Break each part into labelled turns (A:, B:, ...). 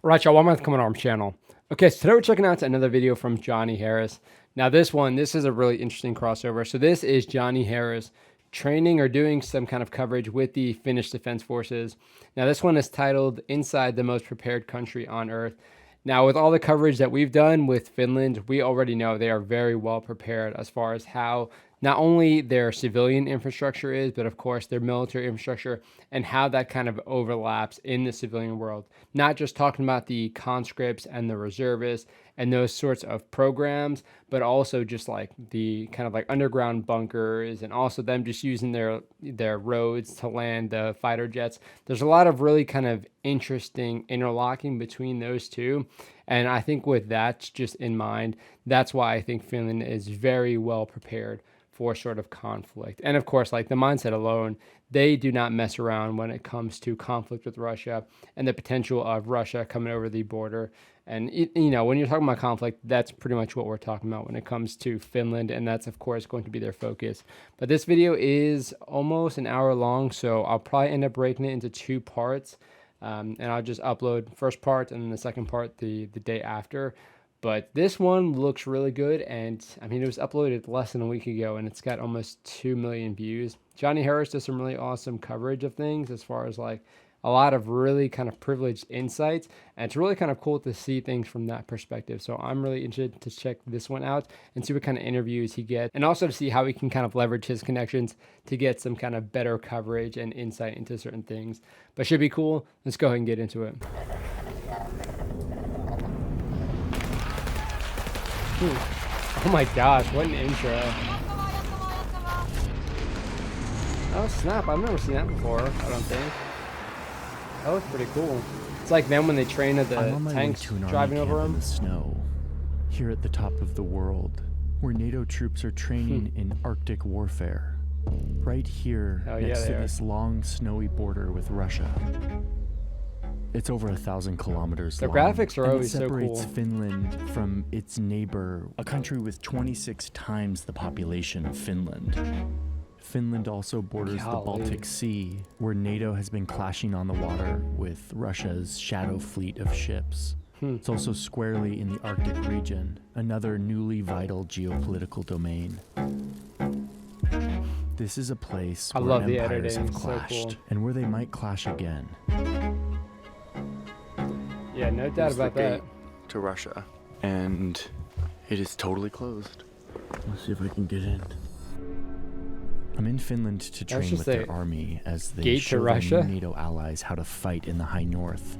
A: Right, y'all, welcome to the Coming Arms channel. Okay, so today we're checking out another video from Johnny Harris. Now this is a really interesting crossover. So this is Johnny Harris training or doing some kind of coverage with the Finnish Defense Forces. Now this one is titled Inside the Most Prepared Country on Earth. Now with all the coverage that we've done with Finland, we already know they are very well prepared as far as how not only their civilian infrastructure is, but of course their military infrastructure and how that kind of overlaps in the civilian world. Not just talking about the conscripts and the reservists and those sorts of programs, but also just like the kind of like underground bunkers and also them just using their roads to land the fighter jets. There's a lot of really kind of interesting interlocking between those two. And I think with that just in mind, that's why I think Finland is very well prepared for sort of conflict. And of course, like the mindset alone, they do not mess around when it comes to conflict with Russia and the potential of Russia coming over the border. And, you know, when you're talking about conflict, that's pretty much what we're talking about when it comes to Finland. And that's, of course, going to be their focus. But this video is almost an hour long, so I'll probably end up breaking it into two parts. And I'll just upload first part and then the second part the day after. But this one looks really good, and I mean, it was uploaded less than a week ago, and it's got almost 2 million views. Johnny Harris does some really awesome coverage of things as far as like a lot of really kind of privileged insights, and it's really kind of cool to see things from that perspective. So I'm really interested to check this one out and see what kind of interviews he gets, and also to see how he can kind of leverage his connections to get some kind of better coverage and insight into certain things. But should be cool. Let's go ahead and get into it. Oh my gosh, what an intro. Oh snap, I've never seen that before, I don't think. That looks pretty cool. It's like them when they train at the tanks driving over them.
B: In the snow, here at the top of the world, where NATO troops are training in Arctic warfare. Right here, next to this long snowy border with Russia. It's over 1,000 kilometers long.
A: The graphics are always so cool.
B: It separates Finland from its neighbor, a country with 26 times the population of Finland. Finland also borders the Baltic Sea, where NATO has been clashing on the water with Russia's shadow fleet of ships. It's also squarely in the Arctic region, another newly vital geopolitical domain. This is a place where empires have clashed, and where they might clash again.
A: Yeah, no doubt about that.
B: To Russia, and it is totally closed. Let's see if I can get in. I'm in Finland to train with their army as they show their new NATO allies how to fight in the high north.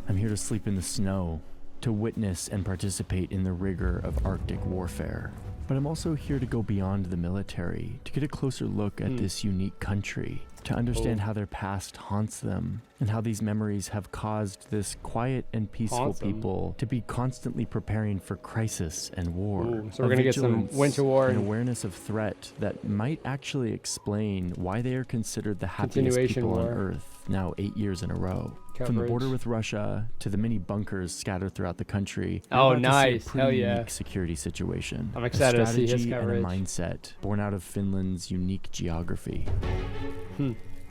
B: I'm here to sleep in the snow, to witness and participate in the rigor of Arctic warfare. But I'm also here to go beyond the military, to get a closer look at this unique country, to understand how their past haunts them, and how these memories have caused this quiet and peaceful people to be constantly preparing for crisis and war.
A: So we're going to get some winter war.
B: An awareness of threat that might actually explain why they are considered the happiest people on Earth now 8 years in a row. From the border with Russia to the many bunkers scattered throughout the country.
A: Oh, nice. Hell yeah.
B: Unique security situation.
A: I'm excited to see his coverage.
B: And a mindset born out of Finland's unique geography.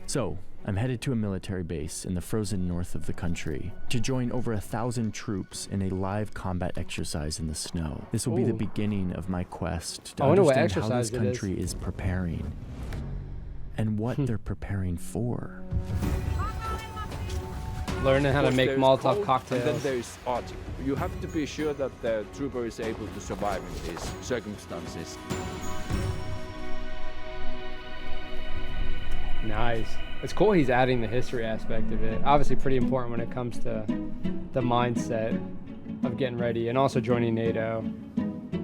B: So, I'm headed to a military base in the frozen north of the country to join over 1,000 troops in a live combat exercise in the snow. This will be the beginning of my quest to understand how this country is preparing and what they're preparing for.
A: Learning how to make Molotov cocktails.
C: And then there is Arctic. You have to be sure that the trooper is able to survive in these circumstances.
A: Nice. It's cool he's adding the history aspect of it. Obviously pretty important when it comes to the mindset of getting ready and also joining NATO.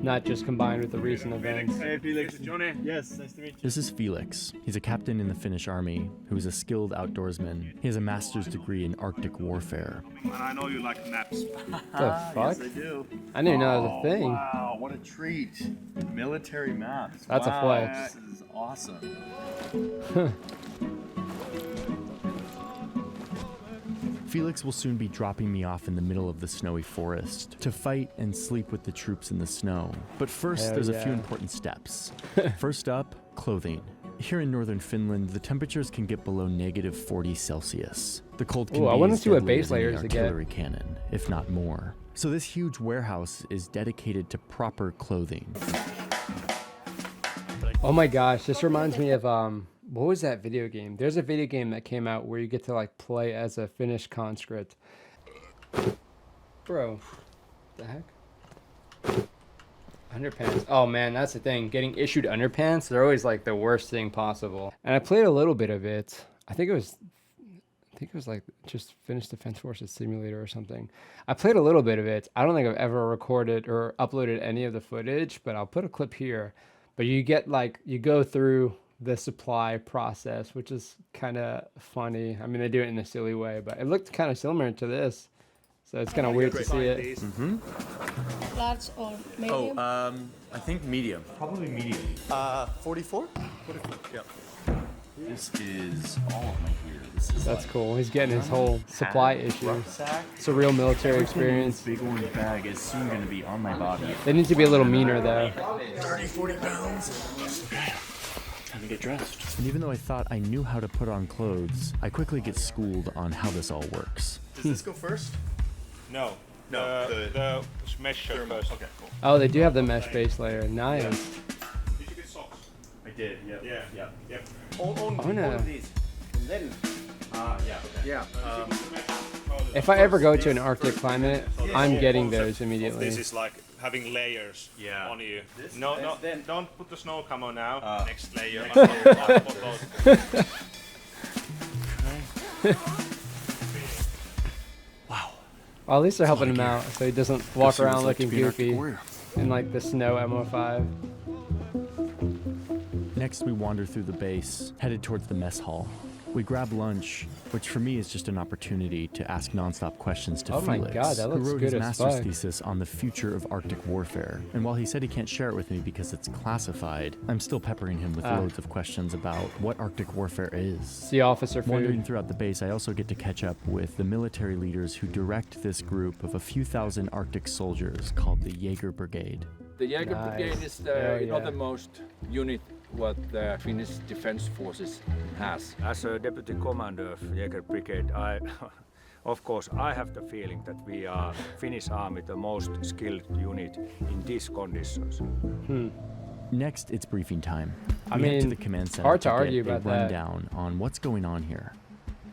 A: Not just combined with the recent events.
D: Hey Felix, Johnny. Yes, nice to meet you.
B: This is Felix. He's a captain in the Finnish army who is a skilled outdoorsman. He has a master's degree in Arctic warfare.
D: And I know you like maps.
A: The fuck?
D: Yes, I do.
A: I didn't know that was a thing.
D: Wow, what a treat. Military maps.
A: That's a flex.
D: This is awesome.
B: Felix will soon be dropping me off in the middle of the snowy forest to fight and sleep with the troops in the snow. But first, there's a few important steps. First up, clothing. Here in northern Finland, the temperatures can get below -40°C. The cold can
A: I
B: be
A: want to
B: as
A: see what
B: deadly
A: base
B: as any
A: layers to get.
B: artillery cannon, if not more. So this huge warehouse is dedicated to proper clothing.
A: Oh my gosh, this reminds me of what was that video game? There's a video game that came out where you get to like play as a Finnish conscript. Bro, the heck? Underpants. Oh man, that's the thing. Getting issued underpants, they're always like the worst thing possible. And I played a little bit of it. I think it was like just Finnish Defense Forces Simulator or something. I played a little bit of it. I don't think I've ever recorded or uploaded any of the footage, but I'll put a clip here. But you get like, you go through the supply process, which is kind of funny. I mean, they do it in a silly way, but it looked kind of similar to this. So it's kind of weird to see it.
E: Large or medium?
B: I think medium.
D: Probably medium.
B: 44?
D: 44.
B: Yep.
D: This is all of my gear. This is
A: That's cool. He's getting his whole supply issue.
D: rucksack.
A: It's a real military
D: Everything in
A: experience.
D: this big orange bag is soon going to be on my body.
A: They need to be a little meaner though.
D: 30, 40 pounds. Time to get dressed.
B: And even though I thought I knew how to put on clothes, I quickly get schooled on how this all works.
D: Does this go first?
F: No.
D: No,
F: The mesh shirt first.
D: Okay, cool.
A: Oh, they do have the mesh base layer. Nice.
F: Did you get socks?
D: I did, yeah.
F: Yeah. Yep.
A: Oh no.
D: Yeah.
A: If I ever go to an Arctic climate, I'm getting those immediately.
F: This is like having layers
D: Yeah.
F: on you.
D: This-
F: No,
D: this
F: no,
D: then-
F: don't put the snow camo now. Next layer.
A: Well, at least they're helping him out, so he doesn't walk around looking
B: to be an Arctic
A: goofy
B: warrior.
A: in like the snow MO5.
B: Next, we wander through the base, headed towards the mess hall. We grab lunch, which for me is just an opportunity to ask nonstop questions to
A: Oh my
B: Felix,
A: God, that
B: who
A: looks
B: wrote
A: good
B: his
A: as
B: master's
A: fuck.
B: thesis on the future of Arctic warfare. And while he said he can't share it with me because it's classified, I'm still peppering him with loads of questions about what Arctic warfare is.
A: Sea officer
B: Wandering
A: food.
B: throughout the base, I also get to catch up with the military leaders who direct this group of a few thousand Arctic soldiers called the Jaeger Brigade.
C: The Jaeger
A: Nice.
C: Brigade is
A: Hell
C: the
A: yeah.
C: northernmost unit what the Finnish Defense Forces has.
G: As a deputy commander of Jaeger Brigade, of course, I have the feeling that we are Finnish Army the most skilled unit in these conditions.
B: Next, it's briefing time.
A: I
B: We head to
A: mean,
B: the command center
A: hard to
B: get
A: argue
B: a
A: about that.
B: rundown on what's going on here.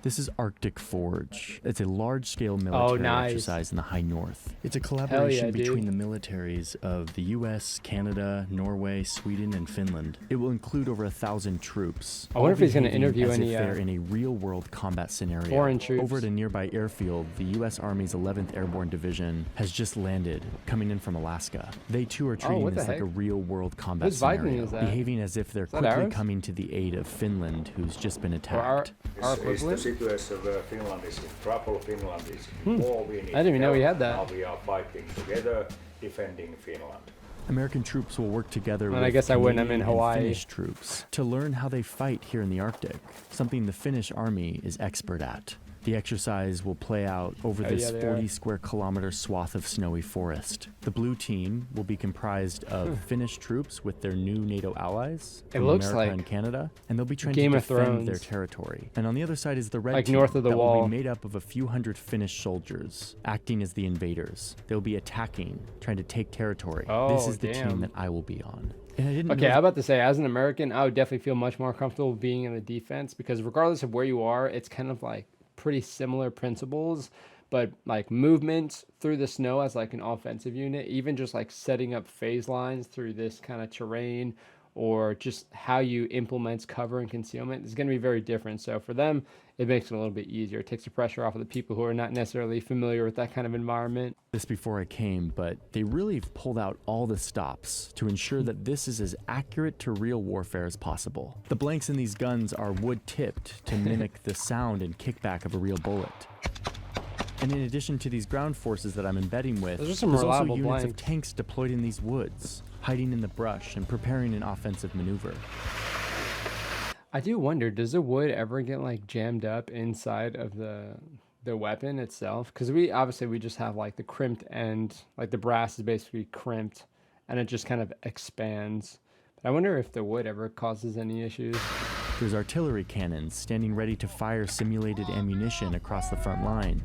B: This is Arctic Forge. It's a large-scale military
A: nice.
B: exercise in the high north. It's a collaboration
A: dude.
B: between the militaries of the U.S., Canada, Norway, Sweden, and Finland. It will include over 1,000 troops.
A: I wonder if
B: all
A: he's gonna
B: behaving
A: interview
B: as
A: any,
B: if they're in a real-world combat scenario.
A: foreign troops.
B: Over at a nearby airfield, the U.S. Army's 11th Airborne Division has just landed, coming in from Alaska. They too are treating
A: what the
B: this like
A: heck?
B: a real-world combat
A: Whose Viking
B: scenario,
A: is that?
B: behaving as if they're
A: that
B: quickly
A: ours?
B: coming to the aid of Finland, who's just been
A: Or our
B: attacked.
A: equivalent?
G: situation where Finland is in trouble, Finland is in war, we need
A: I didn't even know we had that.
G: Now we are fighting together, defending Finland.
B: American troops will work together
A: Well,
B: with
A: I guess I wouldn't. I'm in
B: Canadian and
A: Hawaii.
B: Finnish troops to learn how they fight here in the Arctic, something the Finnish army is expert at. The exercise will play out over
A: Oh,
B: this
A: yeah, they are.
B: 40 square kilometer swath of snowy forest. The blue team will be comprised of Finnish troops with their new NATO allies
A: It
B: from
A: looks
B: America
A: like
B: and Canada, and they'll be trying
A: Game
B: to
A: of
B: defend their
A: Thrones.
B: territory. And on the other side is the red
A: Like
B: team
A: north of the
B: that will
A: wall.
B: be made up of a few hundred Finnish soldiers, acting as the invaders. They'll be attacking, trying to take territory. This
A: Oh,
B: is the
A: damn.
B: team that I will be on. And I didn't
A: Okay,
B: know
A: I'm about to say, as an American, I would definitely feel much more comfortable being in the defense because regardless of where you are, it's kind of like pretty similar principles, but like movement through the snow as like an offensive unit, even just like setting up phase lines through this kind of terrain or just how you implement cover and concealment is going to be very different. So for them, it makes it a little bit easier. It takes the pressure off of the people who are not necessarily familiar with that kind of environment.
B: this before I came, but they really pulled out all the stops to ensure that this is as accurate to real warfare as possible. The blanks in these guns are wood-tipped to mimic the sound and kickback of a real bullet. And in addition to these ground forces that I'm embedding with,
A: Those are some
B: there's also
A: reliable
B: units of
A: blanks.
B: tanks deployed in these woods, hiding in the brush and preparing an offensive maneuver.
A: I do wonder, does the wood ever get like jammed up inside of the weapon itself? Because we just have like the crimped end, like the brass is basically crimped, and it just kind of expands. I wonder if the wood ever causes any issues.
B: There's artillery cannons standing ready to fire simulated ammunition across the front line.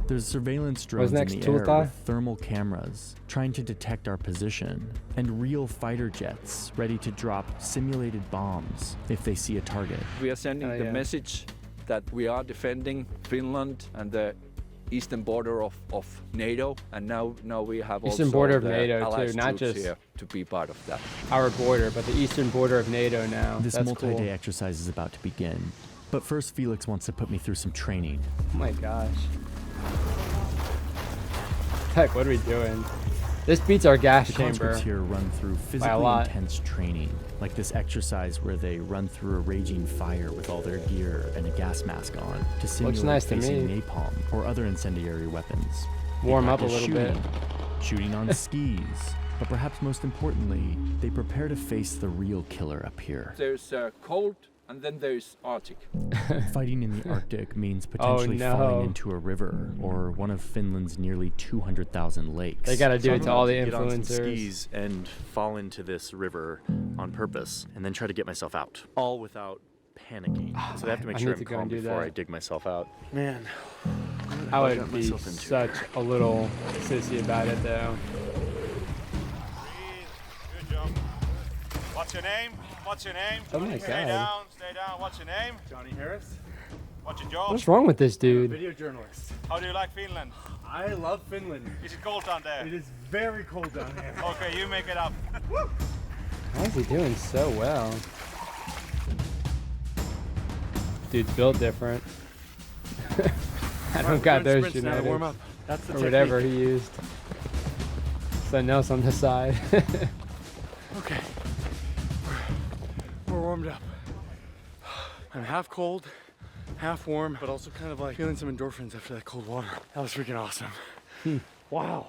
B: There's surveillance drones in the air with thermal cameras trying to detect our position, and real fighter jets ready to drop simulated bombs if they see a target.
C: We are sending the message that we are defending Finland and the eastern border of NATO, and now we have
A: eastern
C: also
A: border of
C: the
A: NATO
C: allies
A: too, not
C: troops
A: just
C: here to be part of that.
A: Our border, but the eastern border of NATO now.
B: This
A: That's
B: multi-day
A: cool.
B: exercise is about to begin, but first Felix wants to put me through some training.
A: Oh my gosh. Heck, what are we doing? This beats our gas chamber.
B: The here run through physically intense training, like this exercise where they run through a raging fire with all their gear and a gas mask on to simulate facing napalm or other incendiary weapons.
A: Warm up a little bit.
B: Shooting on skis, but perhaps most importantly, they prepare to face the real killer up here.
C: There's cold, and then there's Arctic.
B: Fighting in the Arctic means potentially falling into a river or one of Finland's nearly 200,000 lakes.
A: They gotta do it to all the
B: influencers. Get on some
A: influencers.
B: skis and fall into this river on purpose, and then try to get myself out, all without panicking. So they have to make sure I'm calm before I dig myself out. Man,
A: I would be such a little sissy about it though.
F: Good job. What's your name? What's your name?
A: Oh my
F: Stay
A: God.
F: down, stay down. What's your name?
D: Johnny Harris,
F: What's your job?
A: What's wrong with this dude?
D: video journalist.
F: How do you like Finland?
D: I love Finland.
F: Is it cold down there?
D: It is very cold down here.
F: Okay, you make it up.
A: How is he doing so well? Dude's built different. I don't got those genetics.
D: Warm up. That's the
A: or whatever he used. Something else on the side.
D: Okay. We're warmed up. I'm half cold, half warm, but also kind of like feeling some endorphins after that cold water. That was freaking awesome. Wow.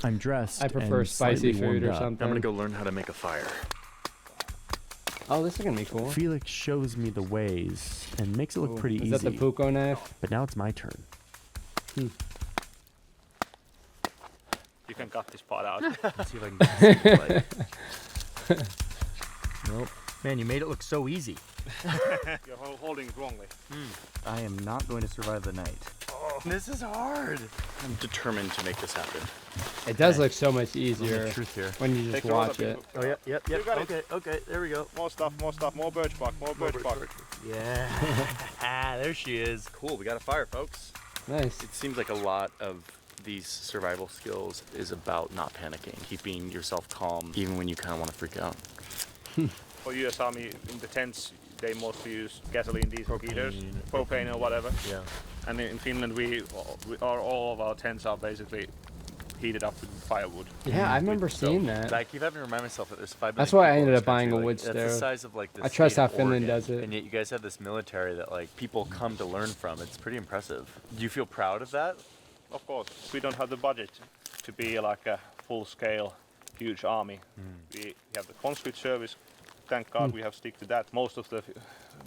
B: I'm dressed.
A: I prefer
B: and
A: spicy
B: slightly
A: food
B: warmed
A: or
B: up.
A: something.
B: I'm gonna go learn how to make a fire.
A: Oh, this is gonna be cool.
B: Felix shows me the ways and makes it look pretty easy.
A: Is that the Puko knife?
B: But now it's my turn.
F: You can cut this part out.
B: Let's see if I can get this play. Nope. Man, you made it look so easy.
F: You're holding it wrongly.
B: I am not going to survive the night.
D: Oh, this is hard.
B: I'm determined to make this happen.
A: It does look so much easier
B: Truth here.
A: when you just
F: Take
A: watch it.
B: Oh, yep.
F: You got it.
B: Okay, there we go.
F: More stuff, more birch bark, more birch bark.
B: Yeah. There she is. Cool, we got a fire, folks.
A: Nice.
B: It seems like a lot of these survival skills is about not panicking, keeping yourself calm, even when you kind of want to freak out.
F: For US Army, in the tents, they mostly use gasoline, diesel heaters, propane or whatever.
B: Yeah.
F: And in Finland, all of our tents are basically heated up with firewood.
A: Yeah, I remember seeing that.
B: I keep having to remind myself that there's 5 million
A: That's why I
B: people in
A: ended
B: this
A: up buying
B: country,
A: a wood
B: That's the
A: stove.
B: size of like this
A: I trust
B: state
A: how
B: of
A: Finland
B: Oregon,
A: does it.
B: and yet you guys have this military that like people come to learn from. It's pretty impressive. Do you feel proud of that?
F: Of course, we don't have the budget to be like a full-scale, huge army. We have the conscript service. Thank God we have stick to that. Most of the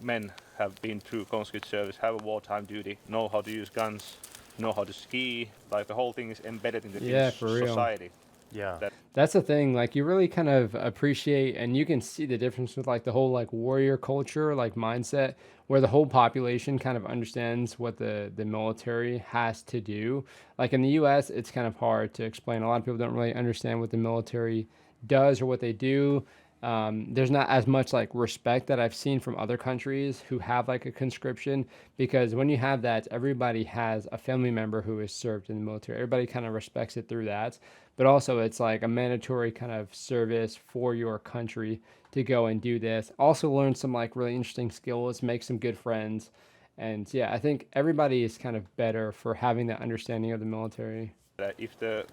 F: men have been through conscript service, have a wartime duty, know how to use guns, know how to ski. Like the whole thing is embedded in the Finnish
A: for real.
F: society.
B: Yeah.
A: That's the thing, like you really kind of appreciate, and you can see the difference with like the whole like warrior culture, like mindset, where the whole population kind of understands what the military has to do. Like in the US, it's kind of hard to explain. A lot of people don't really understand what the military does or what they do. There's not as much like respect that I've seen from other countries who have like a conscription, because when you have that, everybody has a family member who has served in the military. Everybody kind of respects it through that. But also it's like a mandatory kind of service for your country to go and do this. Also learn some like really interesting skills, make some good friends. And yeah, I think everybody is kind of better for having that understanding of the military.
F: If the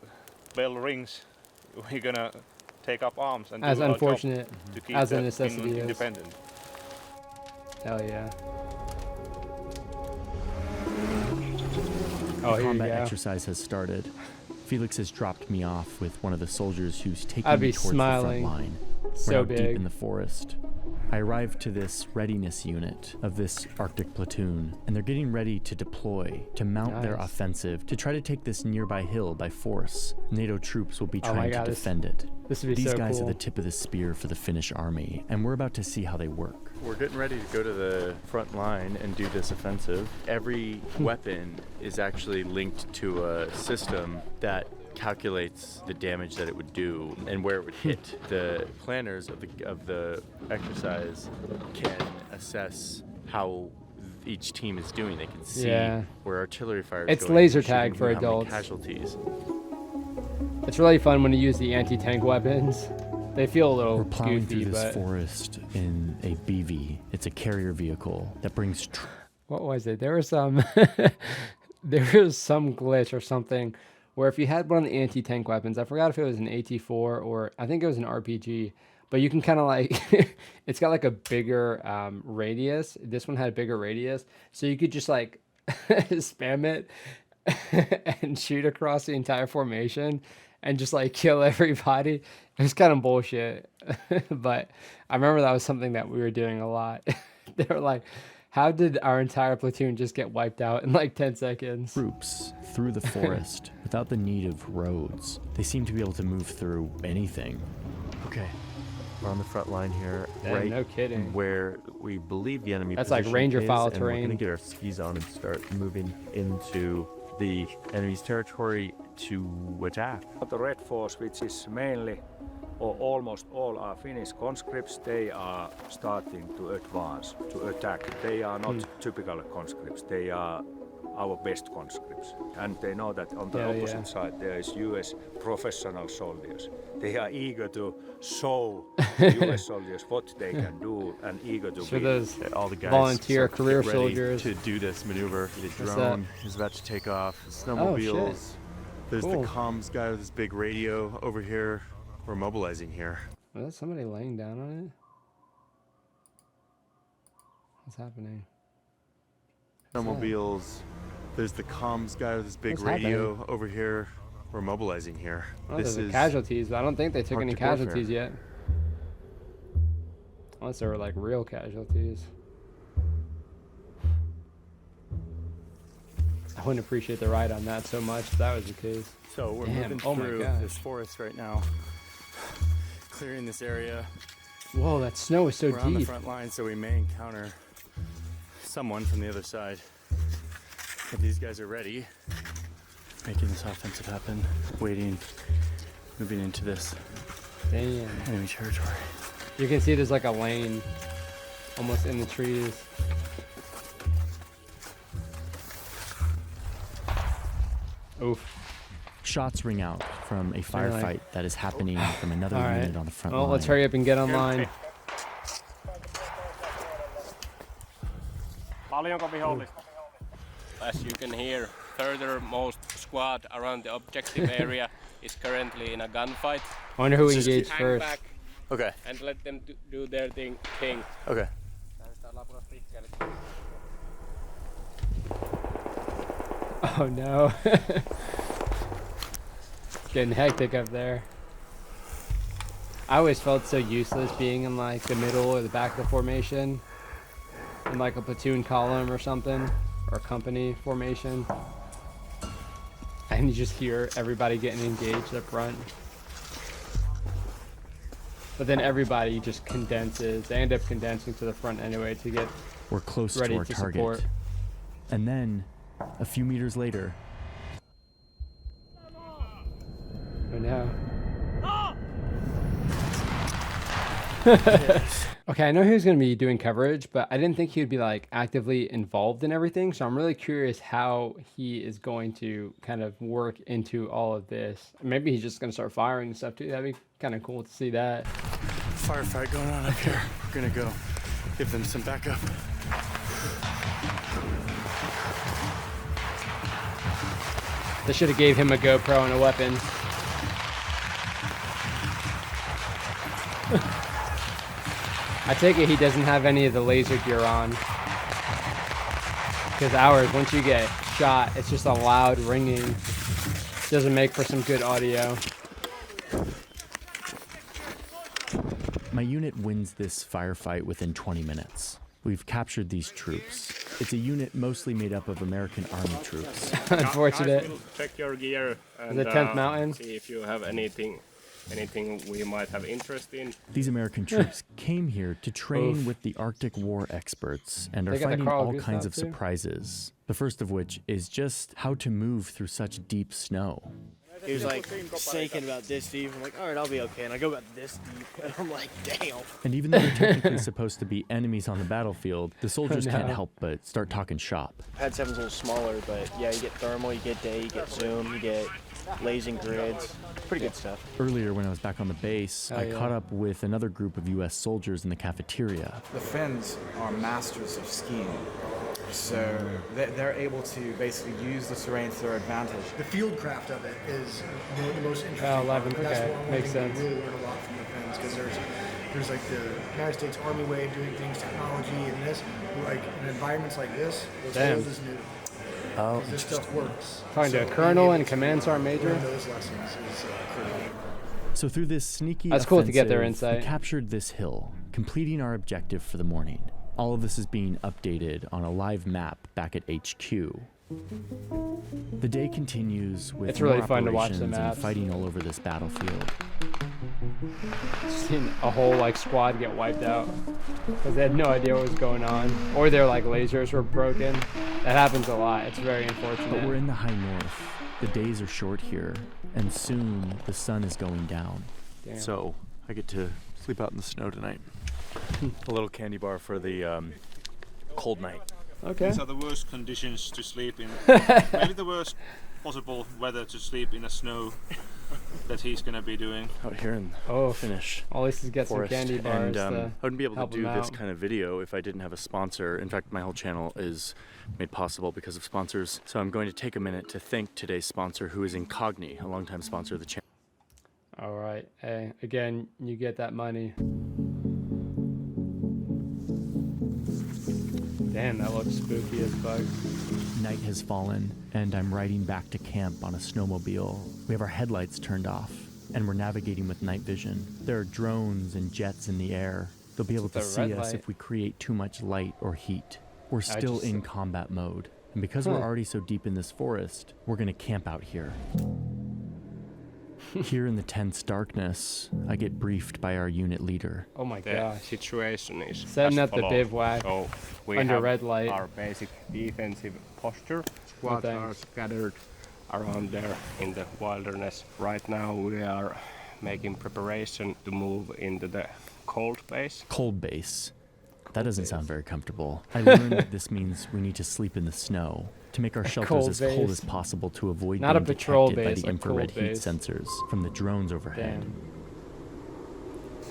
F: bell rings, we're gonna take up arms and
A: As
F: do our
A: unfortunate
F: job to keep
A: as a
F: the
A: necessity
F: Finland
A: is.
F: independent.
A: Hell yeah. Oh, here you
B: Combat
A: go.
B: exercise has started. Felix has dropped me off with one of the soldiers who's taking
A: I'd be
B: me towards
A: smiling
B: the front line. We're
A: so
B: now
A: big.
B: deep in the forest. I arrived to this readiness unit of this Arctic platoon, and they're getting ready to deploy, to mount their offensive, to try to take this nearby hill by force. NATO troops will be trying to defend it.
A: This would be
B: These
A: so
B: guys
A: cool.
B: are the tip of the spear for the Finnish army, and we're about to see how they work.
H: We're getting ready to go to the front line and do this offensive. Every weapon is actually linked to a system that calculates the damage that it would do and where it would hit. The planners of the exercise can assess how each team is doing. They can see where artillery fire is
A: it's
H: going.
A: Laser tag for
H: how many
A: adults.
H: casualties.
A: It's really fun when you use the anti-tank weapons. They feel a little
B: We're plowing
A: goofy,
B: through this
A: but
B: forest in a BV. It's a carrier vehicle that brings
A: what was it? There was some there was some glitch or something where if you had one of the anti-tank weapons, I forgot if it was an AT4 or I think it was an RPG, but you can kind of like, it's got like a bigger radius. This one had a bigger radius. So you could just like spam it and shoot across the entire formation and just like kill everybody. It was kind of bullshit. But I remember that was something that we were doing a lot. They were like, how did our entire platoon just get wiped out in like 10 seconds?
B: Troops through the forest without the need of roads. They seem to be able to move through anything.
H: Okay, we're on the front line here,
A: Yeah, no kidding.
H: where we believe the enemy
A: That's like
H: position
A: Ranger
H: is,
A: file
H: and
A: terrain.
H: We're gonna get our skis on and start moving into the enemy's territory to attack.
G: The Red Force, which is mainly or almost all are Finnish conscripts, they are starting to advance, to attack. They are not typical conscripts, they are our best conscripts. And they know that on the opposite side there is US professional soldiers. They are eager to show US soldiers what they can do and eager to be.
A: Those
H: all the guys
A: volunteer career
H: get ready
A: soldiers
H: to do this maneuver. The drone is about to take off. Snowmobiles. There's the comms guy with this big radio over here. We're mobilizing here.
A: Was that somebody laying down on it? What's happening?
H: Snowmobiles. There's the comms guy with this big radio over here. We're mobilizing here.
A: Oh,
H: this
A: there's
H: is
A: casualties, but I don't think they took any
H: Arctic warfare.
A: casualties yet. Unless they were like real casualties. I wouldn't appreciate the ride on that so much if that was the case.
D: So we're moving through this forest right now, clearing this area.
A: Whoa, that snow is so
D: We're on the
A: deep.
D: front line, so we may encounter someone from the other side. But these guys are ready, making this offensive happen, waiting, moving into this
A: Damn.
D: enemy territory.
A: You can see there's like a lane almost in the trees. Oof.
B: Shots ring out from a firefight that is happening from another unit on the front line.
A: Well, let's hurry up and get online.
I: As you can hear, furthermost squad around the objective area is currently in a gunfight.
A: I wonder who engaged
I: Hang
A: first.
I: back
D: Okay.
I: and let them do their thing.
D: Okay.
A: Oh no. It's getting hectic up there. I always felt so useless being in like the middle or the back of the formation. In like a platoon column or something. Or company formation. And you just hear everybody getting engaged up front. But then everybody just condenses. They end up condensing to the front anyway to get
B: We're close
A: ready
B: to our
A: to
B: target.
A: support.
B: And then, a few meters later,
A: Oh no. Okay, I know he was going to be doing coverage, but I didn't think he would be like actively involved in everything. So I'm really curious how he is going to kind of work into all of this. Maybe he's just going to start firing and stuff too. That'd be kind of cool to see that.
D: Firefight going on up here. We're gonna go give them some backup.
A: They should have gave him a GoPro and a weapon. I take it he doesn't have any of the laser gear on. Because ours, once you get shot, it's just a loud ringing. Doesn't make for some good audio.
B: My unit wins this firefight within 20 minutes. We've captured these troops. It's a unit mostly made up of American Army troops.
A: Unfortunate.
I: Guys will check your gear and
A: The 10th Mountain.
I: see if you have anything we might have interest in.
B: These American troops came here to train with the Arctic war experts and are finding all kinds of surprises. The first of which is just how to move through such deep snow.
J: He was like shaking about this deep. I'm like, all right, I'll be okay. And I go about this deep, and I'm like, damn.
B: And even though they're technically supposed to be enemies on the battlefield, the soldiers can't help but start talking shop.
J: Pad 7's a little smaller, but yeah, you get thermal, you get day, you get zoom, you get lasing grids. Pretty good stuff.
B: Earlier, when I was back on the base, I caught up with another group of U.S. soldiers in the cafeteria.
K: The Finns are masters of skiing. So they're able to basically use the terrain to their advantage.
L: The field craft of it is the most interesting.
A: 11,
L: part.
A: okay, makes sense.
L: You really learn a lot from the Finns because there's like the United States Army way of doing things, technology, and this, like in environments like this, what's old is new.
B: Oh,
L: this stuff works.
A: Talking to a colonel and command sergeant major.
L: Those lessons is critical.
B: So through this sneaky
A: That's cool to get their insight.
B: We captured this hill, completing our objective for the morning. All of this is being updated on a live map back at HQ. The day continues with
A: it's really
B: more
A: fun to watch
B: operations
A: the
B: and
A: maps.
B: fighting all over this battlefield.
A: Seen a whole like squad get wiped out because they had no idea what was going on, or their like lasers were broken. That happens a lot. It's very unfortunate.
B: But we're in the high north. The days are short here, and soon the sun is going down.
A: Damn.
H: So I get to sleep out in the snow tonight. A little candy bar for the cold night.
A: Okay.
F: These are the worst conditions to sleep in. Maybe the worst possible weather to sleep in a snow that he's gonna be doing
H: out here in Finnish.
A: All this is get
H: forest.
A: some candy bars.
H: And I wouldn't be able to do this
A: out.
H: kind of video if I didn't have a sponsor. In fact, my whole channel is made possible because of sponsors. So I'm going to take a minute to thank today's sponsor, who is Incogni, a longtime sponsor of the channel.
A: All right. Hey, again, you get that money. Damn, that looks spooky as fuck.
B: Night has fallen, and I'm riding back to camp on a snowmobile. We have our headlights turned off, and we're navigating with night vision. There are drones and jets in the air. They'll be able to see us if we create too much light or heat. We're still in combat mode, and because we're already so deep in this forest, we're gonna camp out here. Here in the tense darkness, I get briefed by our unit leader.
A: Oh my
I: The
A: gosh.
I: situation is
A: Setting
I: as
A: up the
I: follows.
A: bivouac
I: So we
A: under
I: have
A: red light.
I: our basic defensive posture. Squads are scattered around there in the wilderness. Right now we are making preparation to move into the cold base.
B: Cold base. That doesn't sound very comfortable. I learned that this means we need to sleep in the snow to make our shelters as cold as possible to avoid
A: Not a
B: being
A: patrol
B: detected by
A: base,
B: the
A: a
B: infrared
A: cold
B: heat
A: base.
B: sensors from the drones overhead.
A: Damn.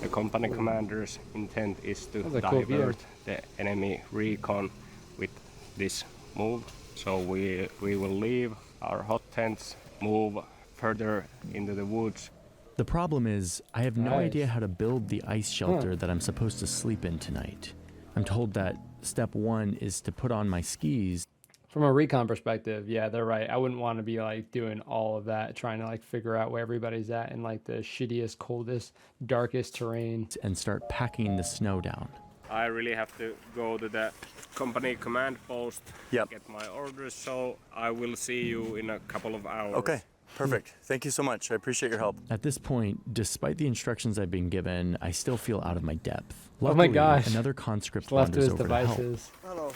I: The company commander's intent is to
A: That's a cool view.
I: divert the enemy recon with this move. So we will leave our hot tents, move further into the woods.
B: The problem is, I have no idea how to build the ice shelter that I'm supposed to sleep in tonight. I'm told that step one is to put on my skis.
A: From a recon perspective, yeah, they're right. I wouldn't want to be like doing all of that, trying to like figure out where everybody's at in like the shittiest, coldest, darkest terrain.
B: And start packing the snow down.
I: I really have to go to the company command post, get my orders, so I will see you in a couple of hours.
H: Okay, perfect. Thank you so much. I appreciate your help.
B: At this point, despite the instructions I've been given, I still feel out of my depth.
A: Oh
B: Luckily,
A: my gosh.
B: another conscript
A: Left to
B: wanders
A: his
B: over to help.
A: devices.
J: Hello.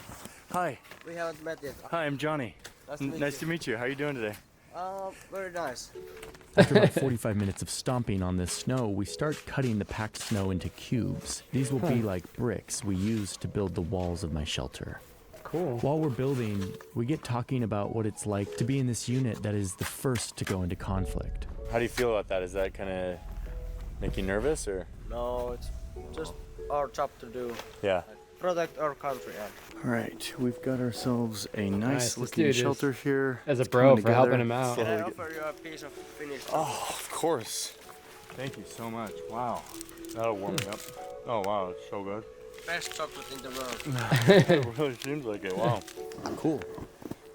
H: Hi.
J: We haven't met yet.
H: Hi, I'm Johnny.
J: Nice
H: to meet you. How are you doing today?
J: Very nice.
B: After about 45 minutes of stomping on this snow, we start cutting the packed snow into cubes. These will be like bricks we use to build the walls of my shelter.
A: Cool.
B: While we're building, we get talking about what it's like to be in this unit that is the first to go into conflict.
H: How do you feel about that? Is that kind of make you nervous, or?
J: No, it's just our job to do.
H: Yeah.
J: Protect our country.
H: All right, we've got ourselves a nice
A: This
H: looking
A: dude
H: shelter
A: is-
H: here.
A: As a
H: It's
A: bro
H: coming
A: for helping
H: together.
A: him out.
J: Can I offer you a piece of Finnish?
H: Oh, of course. Thank you so much. Wow. That'll warm me up. Oh, wow, it's so good.
J: Best chocolate in the world.
H: It really seems like it. Wow. Cool.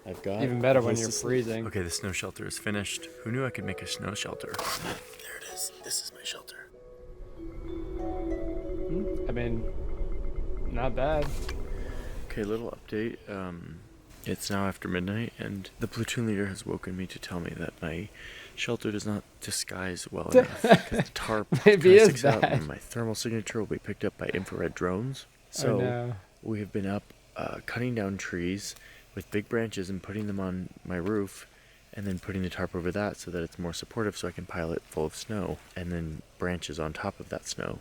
H: I've got
A: Even better when
H: this
A: you're
H: is-
A: freezing.
H: Okay, the snow shelter is finished. Who knew I could make a snow shelter? There it is. This is my shelter.
A: mean, not bad.
B: Okay, little update. It's now after midnight, and the platoon leader has woken me to tell me that my shelter does not disguise well enough because the tarp
A: Maybe is
B: sticks out,
A: bad.
B: and my thermal signature will be picked up by infrared drones. So we have been up cutting down trees with big branches and putting them on my roof, and then putting the tarp over that so that it's more supportive, so I can pile it full of snow, and then branches on top of that snow.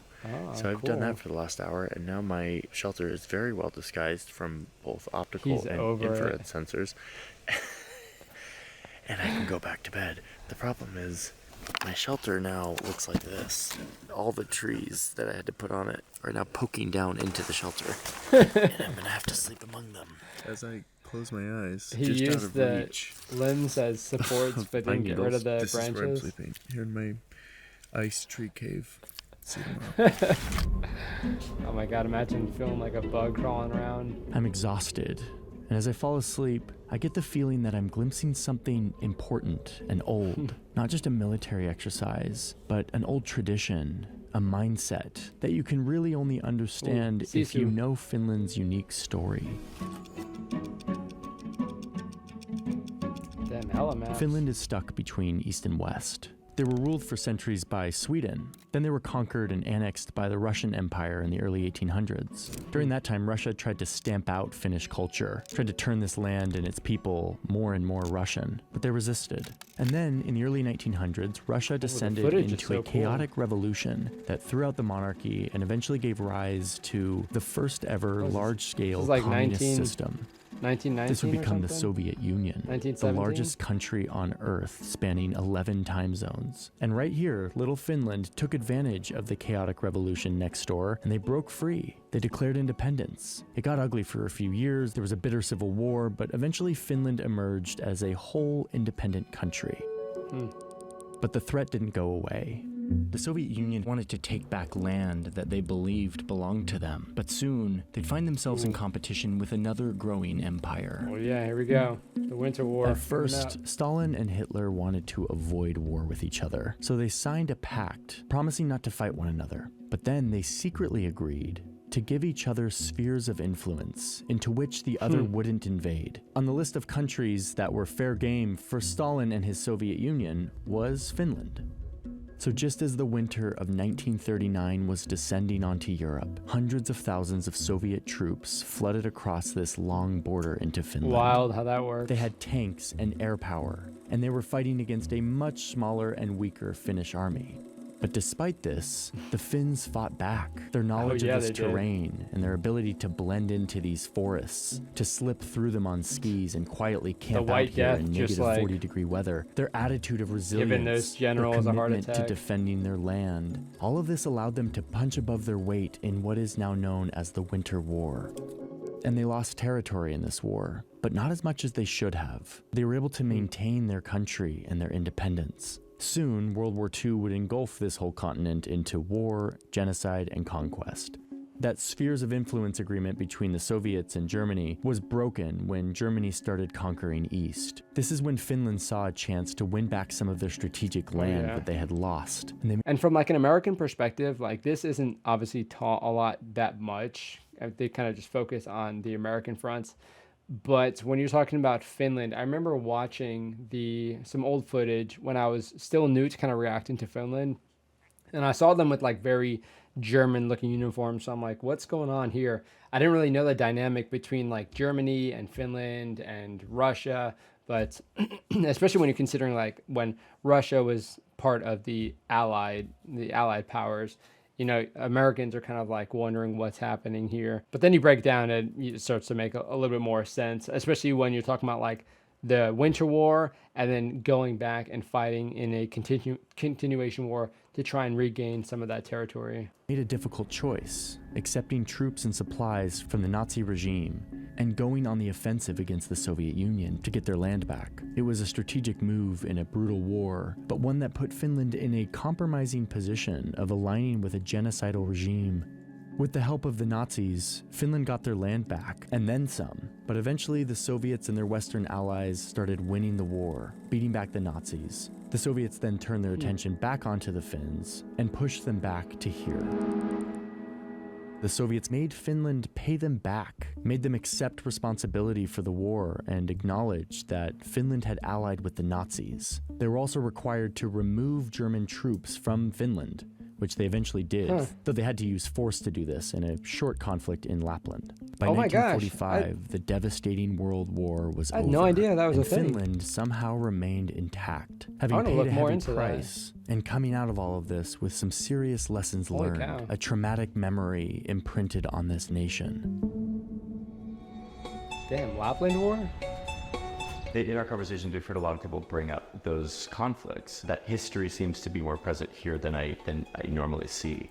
B: So I've done that for the last hour, and now my shelter is very well disguised from both optical and infrared sensors. And I can go back to bed. The problem is, my shelter now looks like this. All the trees that I had to put on it are now poking down into the shelter. And I'm gonna have to sleep among them. As I close my eyes,
A: he
B: just
A: used
B: out of
A: the
B: reach
A: limbs as supports, but didn't get rid of the
B: this
A: branches.
B: Is where I'm sleeping, here in my ice tree cave. See you tomorrow.
A: Oh my god, imagine feeling like a bug crawling around.
B: I'm exhausted, and as I fall asleep, I get the feeling that I'm glimpsing something important and old. Not just a military exercise, but an old tradition, a mindset that you can really only understand if you know Finland's unique story.
A: Damn, hella maps.
B: Finland is stuck between East and West. They were ruled for centuries by Sweden. Then they were conquered and annexed by the Russian Empire in the early 1800s. During that time, Russia tried to stamp out Finnish culture, tried to turn this land and its people more and more Russian, but they resisted. And then, in the early 1900s, Russia descended into a chaotic revolution that threw out the monarchy and eventually gave rise to the first ever large-scale communist system.
A: 1919
B: This would become the Soviet Union, the largest country on Earth, spanning 11 time zones. And right here, little Finland took advantage of the chaotic revolution next door, and they broke free. They declared independence. It got ugly for a few years, there was a bitter civil war, but eventually Finland emerged as a whole independent country. But the threat didn't go away. The Soviet Union wanted to take back land that they believed belonged to them, but soon they'd find themselves in competition with another growing empire.
A: Oh yeah, here we go. The Winter War.
B: At first, Stalin and Hitler wanted to avoid war with each other, so they signed a pact, promising not to fight one another. But then they secretly agreed to give each other spheres of influence into which the other wouldn't invade. On the list of countries that were fair game for Stalin and his Soviet Union was Finland. So just as the winter of 1939 was descending onto Europe, hundreds of thousands of Soviet troops flooded across this long border into Finland.
A: Wild how that works.
B: They had tanks and air power, and they were fighting against a much smaller and weaker Finnish army. But despite this, the Finns fought back. Their knowledge of this terrain and their ability to blend into these forests, to slip through them on skis and quietly camp out here in negative 40-degree weather, their attitude of resilience,
A: giving those generals
B: their
A: a heart
B: commitment
A: attack.
B: to defending their land, all of this allowed them to punch above their weight in what is now known as the Winter War. And they lost territory in this war, but not as much as they should have. They were able to maintain their country and their independence. Soon, World War II would engulf this whole continent into war, genocide, and conquest. That spheres of influence agreement between the Soviets and Germany was broken when Germany started conquering East. This is when Finland saw a chance to win back some of their strategic land that they had lost.
A: And from like an American perspective, like this isn't obviously taught a lot that much. They kind of just focus on the American fronts. But when you're talking about Finland, I remember watching some old footage when I was still new to kind of reacting to Finland. And I saw them with like very German looking uniforms. So I'm like, what's going on here? I didn't really know the dynamic between like Germany and Finland and Russia. But especially when you're considering like when Russia was part of the Allied powers, you know, Americans are kind of like wondering what's happening here. But then you break down and it starts to make a little bit more sense, especially when you're talking about like the Winter War and then going back and fighting in a continuation war to try and regain some of that territory.
B: Made a difficult choice, accepting troops and supplies from the Nazi regime and going on the offensive against the Soviet Union to get their land back. It was a strategic move in a brutal war, but one that put Finland in a compromising position of aligning with a genocidal regime. With the help of the Nazis, Finland got their land back, and then some. But eventually the Soviets and their Western allies started winning the war, beating back the Nazis. The Soviets then turned their attention back onto the Finns and pushed them back to here. The Soviets made Finland pay them back, made them accept responsibility for the war, and acknowledge that Finland had allied with the Nazis. They were also required to remove German troops from Finland, which they eventually did, though they had to use force to do this in a short conflict in Lapland. By 1945, the devastating World War was over.
A: I had no idea that was a thing.
B: Finland somehow remained intact, having paid a heavy price, and coming out of all of this with some serious lessons learned, a traumatic memory imprinted on this nation.
A: Damn, Lapland War?
M: In our conversations, we've heard a lot of people bring up those conflicts. That history seems to be more present here than I normally see.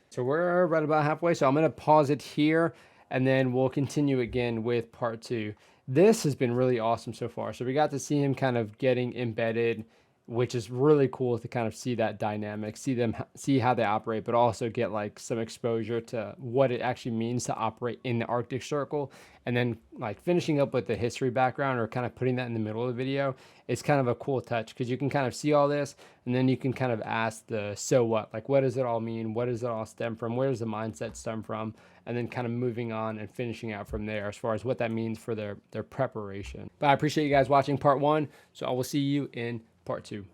A: So we're right about halfway, so I'm going to pause it here, and then we'll continue again with part 2. This has been really awesome so far. So we got to see him kind of getting embedded, which is really cool to kind of see that dynamic, see how they operate, but also get like some exposure to what it actually means to operate in the Arctic Circle. And then like finishing up with the history background or kind of putting that in the middle of the video is kind of a cool touch, because you can kind of see all this and then you can kind of ask the so what, like what does it all mean? What does it all stem from? Where does the mindset stem from? And then kind of moving on and finishing out from there as far as what that means for their preparation. But I appreciate you guys watching part 1. So I will see you in part 2.